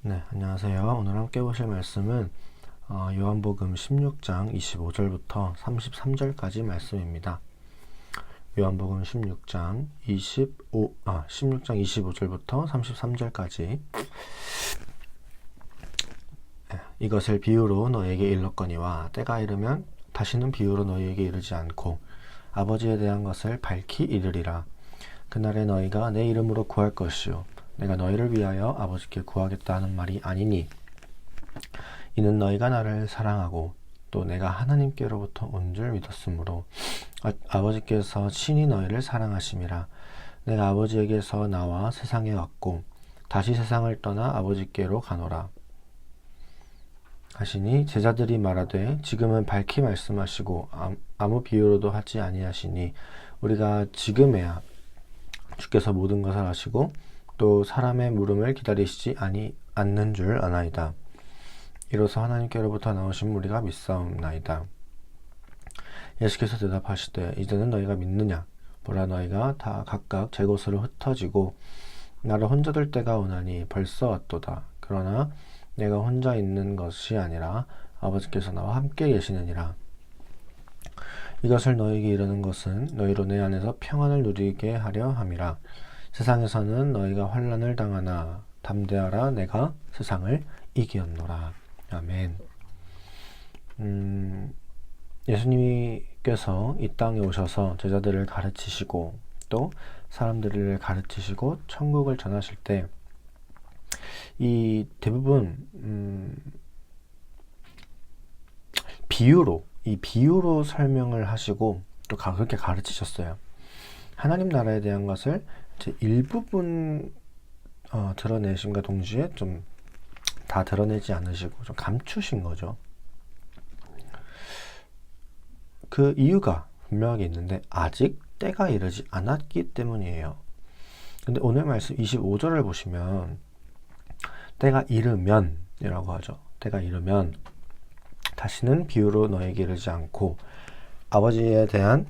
네, 안녕하세요. 오늘 함께 보실 말씀은 요한복음 16장 25절부터 33절까지 말씀입니다. 요한복음 16장 25절부터 33절까지. 이것을 비유로 너에게 일렀거니와 때가 이르면 다시는 비유로 너희에게 이르지 않고 아버지에 대한 것을 밝히 이르리라. 그날에 너희가 내 이름으로 구할 것이요 내가 너희를 위하여 아버지께 구하겠다 하는 말이 아니니 이는 너희가 나를 사랑하고 또 내가 하나님께로부터 온 줄 믿었으므로 아버지께서 친히 너희를 사랑하심이라. 내가 아버지에게서 나와 세상에 왔고 다시 세상을 떠나 아버지께로 가노라 하시니 제자들이 말하되 지금은 밝히 말씀하시고 아무 비유로도 하지 아니하시니 우리가 지금에야 주께서 모든 것을 아시고 또 사람의 물음을 기다리시지 않는 줄 아나이다. 이로써 하나님께로부터 나오신 우리가 믿사옵나이다. 예수께서 대답하시되 이제는 너희가 믿느냐? 보라, 너희가 다 각각 제 곳으로 흩어지고 나를 혼자 둘 때가 오나니 벌써 왔도다. 그러나 내가 혼자 있는 것이 아니라 아버지께서 나와 함께 계시느니라. 이것을 너희에게 이르는 것은 너희로 내 안에서 평안을 누리게 하려 함이라. 세상에서는 너희가 환난을 당하나 담대하라, 내가 세상을 이기었노라. 아멘. 예수님께서 이 땅에 오셔서 제자들을 가르치시고 또 사람들을 가르치시고 천국을 전하실 때 이 대부분 비유로 설명을 하시고 또 그렇게 가르치셨어요. 하나님 나라에 대한 것을 이제 일부분 드러내심과 동시에 좀 다 드러내지 않으시고 좀 감추신 거죠. 그 이유가 분명하게 있는데 아직 때가 이르지 않았기 때문이에요. 근데 오늘 말씀 25절을 보시면 때가 이르면 이라고 하죠. 때가 이르면 다시는 비유로 너에게 이르지 않고 아버지에 대한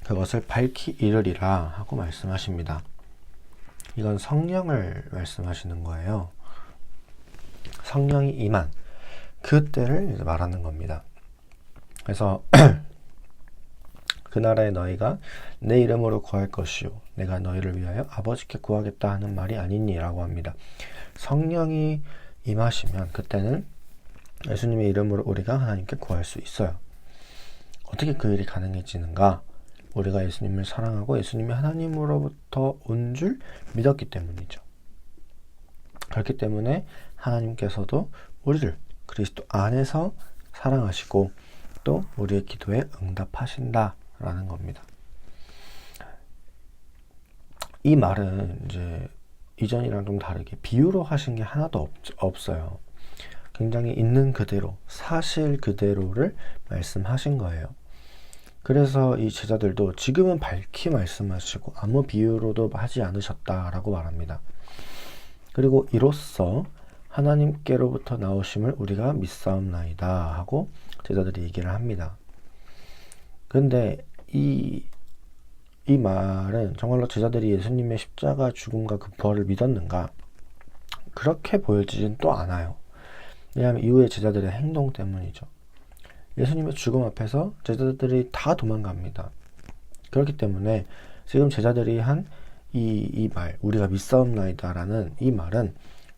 그것을 밝히 이르리라 하고 말씀하십니다. 이건 성령을 말씀하시는 거예요. 성령이 임한 그 때를 이제 말하는 겁니다. 그래서 그날에 너희가 내 이름으로 구할 것이요 내가 너희를 위하여 아버지께 구하겠다 하는 말이 아니니 라고 합니다. 성령이 임하시면 그때는 예수님의 이름으로 우리가 하나님께 구할 수 있어요. 어떻게 그 일이 가능해지는가? 우리가 예수님을 사랑하고 예수님이 하나님으로부터 온 줄 믿었기 때문이죠. 그렇기 때문에 하나님께서도 우리를 그리스도 안에서 사랑하시고 또 우리의 기도에 응답하신다라는 겁니다. 이 말은 이제 이전이랑 좀 다르게 비유로 하신 게 하나도 없어요. 굉장히 있는 그대로, 사실 그대로를 말씀하신 거예요. 그래서 이 제자들도 지금은 밝히 말씀하시고 아무 비유로도 하지 않으셨다라고 말합니다. 그리고 이로써 하나님께로부터 나오심을 우리가 믿사옵나이다 하고 제자들이 얘기를 합니다. 그런데 이 말은 정말로 제자들이 예수님의 십자가 죽음과 그 부활을 믿었는가? 그렇게 보여지진 또 않아요. 왜냐하면 이후에 제자들의 행동 때문이죠. 예수님의 죽음 앞에서 제자들이 다 도망갑니다. 그렇기 때문에 지금 제자들이 한 이 말, 우리가 믿사옵나이다 라는 이 말은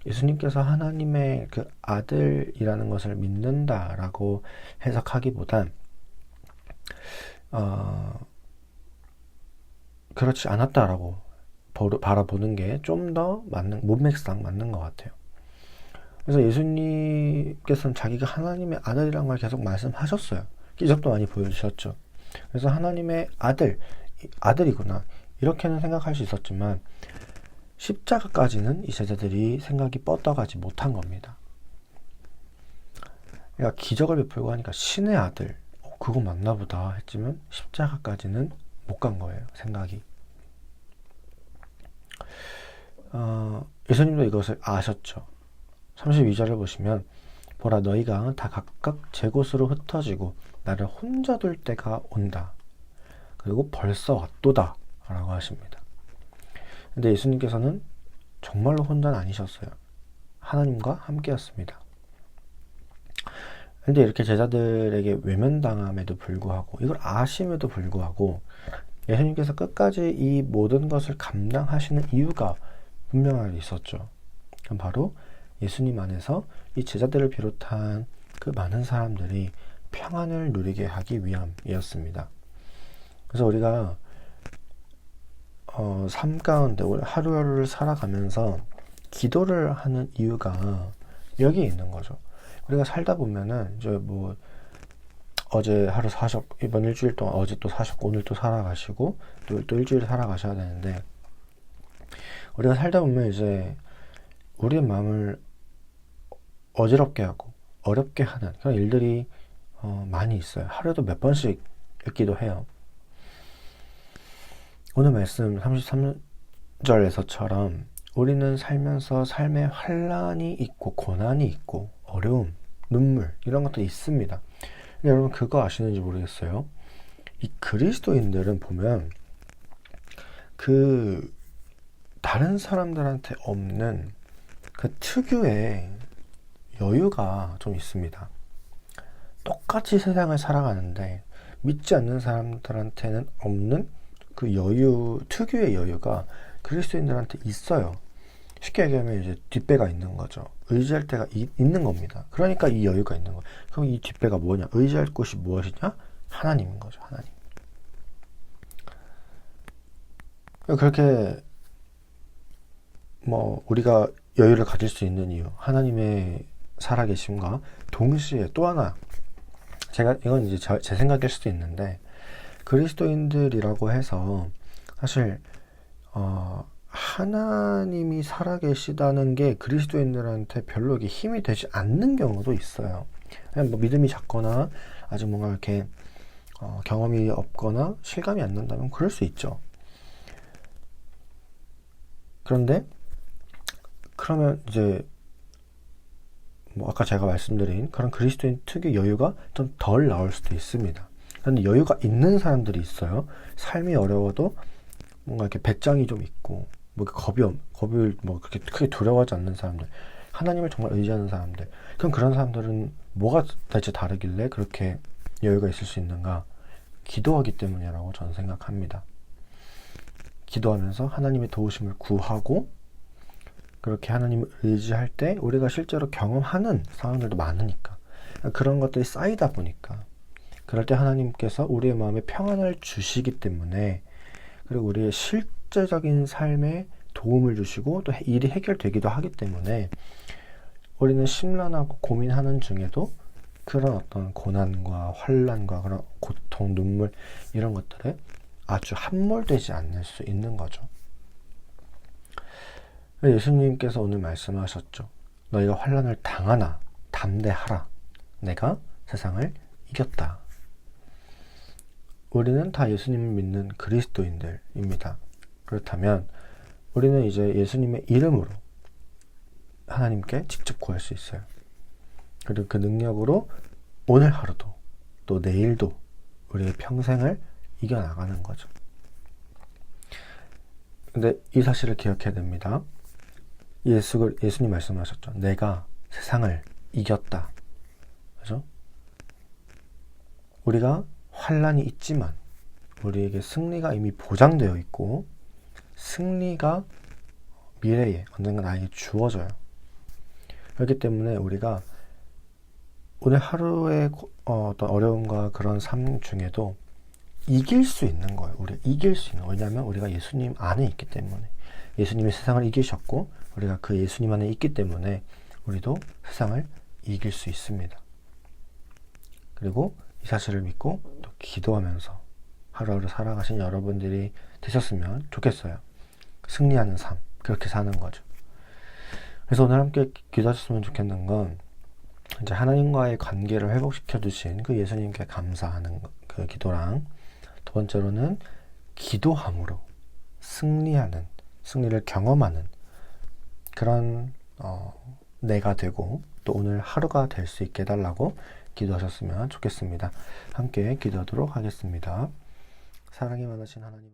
예수님께서 하나님의 그 아들이라는 것을 믿는다라고 해석하기보단 그렇지 않았다라고 바라보는 게 좀 더 문맥상 맞는 것 같아요. 그래서 예수님께서는 자기가 하나님의 아들이라는 걸 계속 말씀하셨어요. 기적도 많이 보여주셨죠. 그래서 하나님의 아들이구나 이렇게는 생각할 수 있었지만 십자가까지는 이 제자들이 생각이 뻗어가지 못한 겁니다. 그러니까 기적을 베풀고 하니까 신의 아들 그거 맞나 보다 했지만 십자가까지는 못 간 거예요. 생각이. 예수님도 이것을 아셨죠. 32절을 보시면 보라, 너희가 다 각각 제 곳으로 흩어지고 나를 혼자 둘 때가 온다. 그리고 벌써 왔도다 라고 하십니다. 근데 예수님께서는 정말로 혼자는 아니셨어요. 하나님과 함께였습니다. 근데 이렇게 제자들에게 외면당함에도 불구하고, 이걸 아심에도 불구하고 예수님께서 끝까지 이 모든 것을 감당하시는 이유가 분명하게 있었죠. 그럼 바로 예수님 안에서 이 제자들을 비롯한 그 많은 사람들이 평안을 누리게 하기 위함이었습니다. 그래서 우리가 삶 가운데 하루하루를 살아가면서 기도를 하는 이유가 여기 있는 거죠. 우리가 살다 보면은 이제 뭐 어제 하루 사셨고, 이번 일주일 동안 어제 또 사셨고, 오늘 또 살아가시고, 또 일주일 살아가셔야 되는데, 우리가 살다 보면 이제 우리의 마음을 어지럽게 하고 어렵게 하는 그런 일들이 많이 있어요. 하루에도 몇 번씩 있기도 해요. 오늘 말씀 33절에서처럼 우리는 살면서 삶의 환란이 있고 고난이 있고 어려움, 눈물 이런 것도 있습니다. 근데 여러분 그거 아시는지 모르겠어요. 이 그리스도인들은 보면 그 다른 사람들한테 없는 그 특유의 여유가 좀 있습니다. 똑같이 세상을 살아가는데 믿지 않는 사람들한테는 없는 그 여유, 특유의 여유가 그리스도인들한테 있어요. 쉽게 얘기하면 이제 뒷배가 있는 거죠. 의지할 때가 있는 겁니다. 그러니까 이 여유가 있는 거예요. 그럼 이 뒷배가 뭐냐? 의지할 곳이 무엇이냐? 하나님인 거죠. 하나님. 그렇게 뭐 우리가 여유를 가질 수 있는 이유, 하나님의 살아계심과 동시에 또 하나, 이건 이제 제 생각일 수도 있는데, 그리스도인들이라고 해서 사실 하나님이 살아계시다는 게 그리스도인들한테 별로 이게 힘이 되지 않는 경우도 있어요. 그냥 뭐 믿음이 작거나 아직 뭔가 이렇게 경험이 없거나 실감이 안 난다면 그럴 수 있죠. 그런데 그러면 이제 뭐 아까 제가 말씀드린 그런 그리스도인 특유의 여유가 좀 덜 나올 수도 있습니다. 그런데 여유가 있는 사람들이 있어요. 삶이 어려워도 뭔가 이렇게 배짱이 좀 있고 뭐 겁을 뭐 그렇게 크게 두려워하지 않는 사람들, 하나님을 정말 의지하는 사람들. 그럼 그런 사람들은 뭐가 대체 다르길래 그렇게 여유가 있을 수 있는가? 기도하기 때문이라고 저는 생각합니다. 기도하면서 하나님의 도우심을 구하고 그렇게 하나님을 의지할 때 우리가 실제로 경험하는 상황들도 많으니까, 그런 것들이 쌓이다 보니까 그럴 때 하나님께서 우리의 마음에 평안을 주시기 때문에, 그리고 우리의 실제적인 삶에 도움을 주시고 또 일이 해결되기도 하기 때문에 우리는 심란하고 고민하는 중에도 그런 어떤 고난과 환난과 그런 고통, 눈물 이런 것들에 아주 함몰되지 않을 수 있는 거죠. 예수님께서 오늘 말씀하셨죠. 너희가 환난을 당하나 담대하라. 내가 세상을 이겼다. 우리는 다 예수님을 믿는 그리스도인들입니다. 그렇다면 우리는 이제 예수님의 이름으로 하나님께 직접 구할 수 있어요. 그리고 그 능력으로 오늘 하루도 또 내일도 우리의 평생을 이겨나가는 거죠. 근데 이 사실을 기억해야 됩니다. 예수님 말씀하셨죠. 내가 세상을 이겼다. 그죠? 우리가 환란이 있지만 우리에게 승리가 이미 보장되어 있고 승리가 미래에 언젠가 나에게 주어져요. 그렇기 때문에 우리가 오늘 하루의 어떤 어려움과 그런 삶 중에도 이길 수 있는 거예요. 우리가 이길 수 있는 거예요. 왜냐하면 우리가 예수님 안에 있기 때문에, 예수님이 세상을 이기셨고 우리가 그 예수님 안에 있기 때문에 우리도 세상을 이길 수 있습니다. 그리고 이 사실을 믿고 또 기도하면서 하루하루 살아가신 여러분들이 되셨으면 좋겠어요. 승리하는 삶, 그렇게 사는 거죠. 그래서 오늘 함께 기도하셨으면 좋겠는 건 이제 하나님과의 관계를 회복시켜 주신 그 예수님께 감사하는 그 기도랑, 두 번째로는 기도함으로 승리하는, 승리를 경험하는 그런 내가 되고 또 오늘 하루가 될 수 있게 해달라고 기도하셨으면 좋겠습니다. 함께 기도하도록 하겠습니다. 사랑이 많으신 하나님,